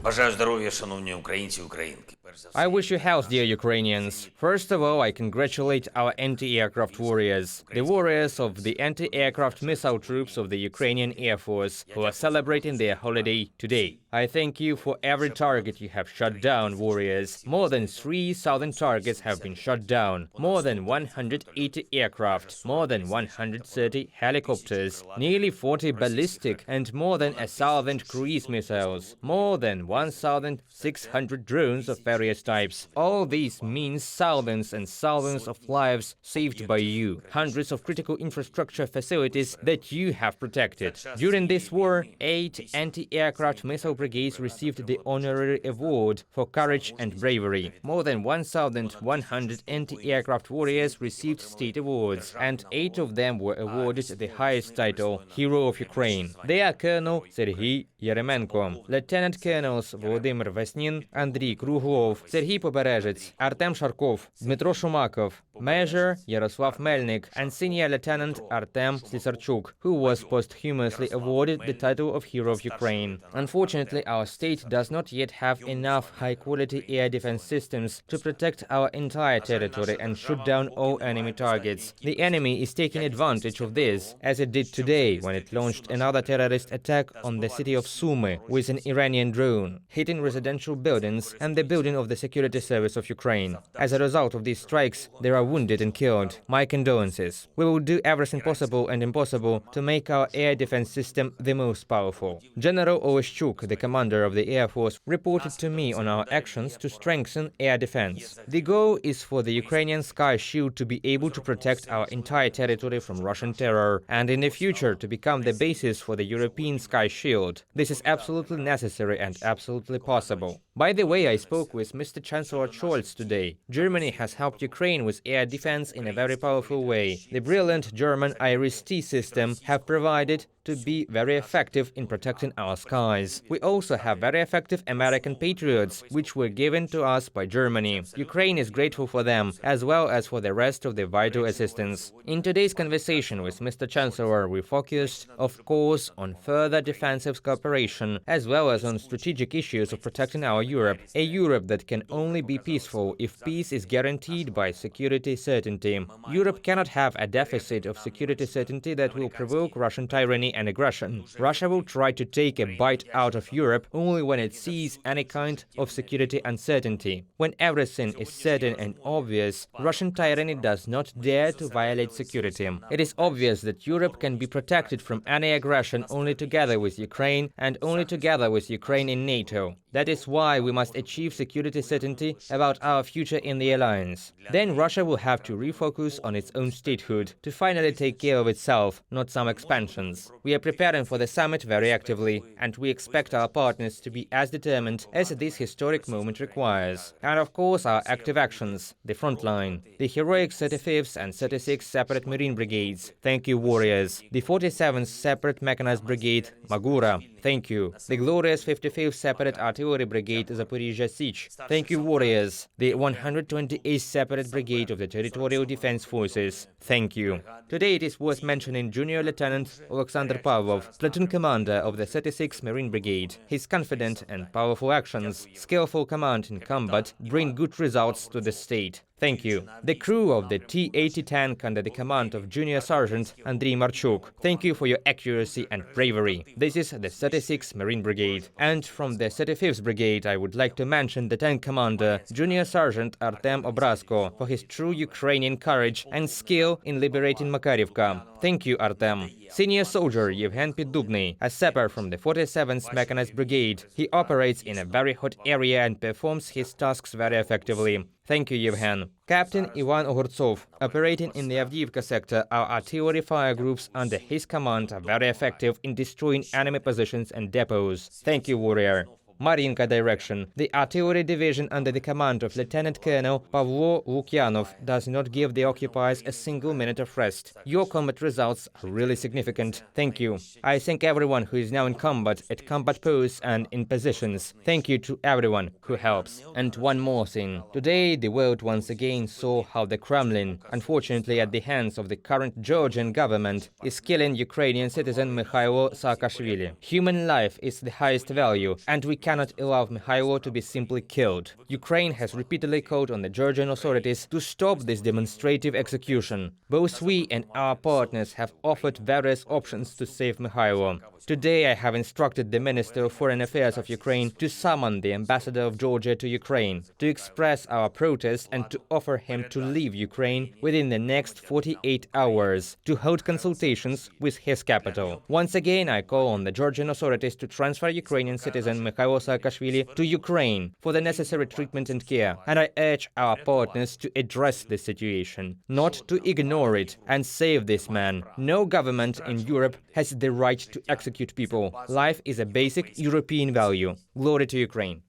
Бажаю здоров'я, шановні українці і українки. I wish you health, dear Ukrainians. First of all, I congratulate our anti-aircraft warriors, the warriors of the anti-aircraft missile troops of the Ukrainian Air Force, who are celebrating their holiday today. I thank you for every target you have shot down, warriors. More than 3,000 targets have been shot down, more than 180 aircraft, more than 130 helicopters, nearly 40 ballistic and more than 1,000 cruise missiles, more than 1,600 drones of various types. All these means thousands and thousands of lives saved by you, hundreds of critical infrastructure facilities that you have protected. During this war, 8 anti-aircraft missile brigades received the honorary award for courage and bravery. More than 1,100 anti-aircraft warriors received state awards, and 8 of them were awarded the highest title, Hero of Ukraine. They are Colonel Serhiy Yeremenko, Lieutenant Colonels Volodymyr Vesnin, Andriy Kruglov, Serhiy Poberezhets, Artem Sharkov, Dmitro Shumakov, Major Yaroslav Melnik, and Senior Lieutenant Artem Slisarchuk, who was posthumously awarded the title of Hero of Ukraine. Unfortunately, our state does not yet have enough high-quality air defense systems to protect our entire territory and shoot down all enemy targets. The enemy is taking advantage of this, as it did today when it launched another terrorist attack on the city of Sumy with an Iranian drone, hitting residential buildings and the building of the security service of Ukraine. As a result of these strikes, there are wounded and killed. My condolences. We will do everything possible and impossible to make our air defense system the most powerful. General Oleshchuk, the commander of the Air Force, reported to me on our actions to strengthen air defense. The goal is for the Ukrainian Sky Shield to be able to protect our entire territory from Russian terror, and in the future to become the basis for the European Sky Shield. This is absolutely necessary and absolutely possible. By the way, I spoke with Mr. Chancellor Scholz today. Germany has helped Ukraine with air defense in a very powerful way. The brilliant German IRIS-T system have provided to be very effective in protecting our skies. We also have very effective American Patriots, which were given to us by Germany. Ukraine is grateful for them, as well as for the rest of the vital assistance. In today's conversation with Mr. Chancellor, we focused, of course, on further defensive cooperation, as well as on strategic issues of protecting our Europe, a Europe that can only be peaceful if peace is guaranteed by security certainty. Europe cannot have a deficit of security certainty that will provoke Russian tyranny and aggression. Russia will try to take a bite out of Europe only when it sees any kind of security uncertainty. When everything is certain and obvious, Russian tyranny does not dare to violate security. It is obvious that Europe can be protected from any aggression only together with Ukraine and only together with Ukraine in NATO. That is why we must achieve security certainty about our future in the alliance. Then Russia will have to refocus on its own statehood to finally take care of itself, not some expansions. We are preparing for the summit very actively, and we expect our partners to be as determined as this historic moment requires. And of course our active actions, the front line, the heroic 35th and 36th separate Marine Brigades. Thank you, warriors. The 47th separate Mechanized Brigade, Magura. Thank you. The glorious 55th Separate Artillery Brigade, Zaporizhia Sich. Thank you, warriors. The 128th Separate Brigade of the Territorial Defense Forces. Thank you. Today it is worth mentioning Junior Lieutenant Alexander Pavlov, platoon commander of the 36th Marine Brigade. His confident and powerful actions, skillful command in combat bring good results to the state. Thank you. The crew of the T-80 tank under the command of Junior Sergeant Andriy Marchuk. Thank you for your accuracy and bravery. This is the 36th Marine Brigade. And from the 35th Brigade, I would like to mention the tank commander Junior Sergeant Artem Obrazko for his true Ukrainian courage and skill in liberating Makarivka. Thank you, Artem. Senior soldier Yevhen Pidubny, a sapper from the 47th Mechanized Brigade. He operates in a very hot area and performs his tasks very effectively. Thank you, Yevhen. Captain Ivan Ogortsov, operating in the Avdiivka sector, our artillery fire groups under his command are very effective in destroying enemy positions and depots. Thank you, warrior. Marinka direction. The artillery division under the command of Lieutenant Colonel Pavlo Lukyanov does not give the occupiers a single minute of rest. Your combat results are really significant. Thank you. I thank everyone who is now in combat, at combat posts and in positions. Thank you to everyone who helps. And one more thing. Today, the world once again saw how the Kremlin, unfortunately at the hands of the current Georgian government, is killing Ukrainian citizen Mikhailo Saakashvili. Human life is the highest value, and we cannot allow Mikhailo to be simply killed. Ukraine has repeatedly called on the Georgian authorities to stop this demonstrative execution. Both we and our partners have offered various options to save Mikhailo. Today I have instructed the Minister of Foreign Affairs of Ukraine to summon the ambassador of Georgia to Ukraine, to express our protest and to offer him to leave Ukraine within the next 48 hours, to hold consultations with his capital. Once again, I call on the Georgian authorities to transfer Ukrainian citizen Mikhailo Saakashvili to Ukraine for the necessary treatment and care, and I urge our partners to address the situation, not to ignore it, and save this man. No government in Europe has the right to execute people. Life is a basic European value. Glory to Ukraine.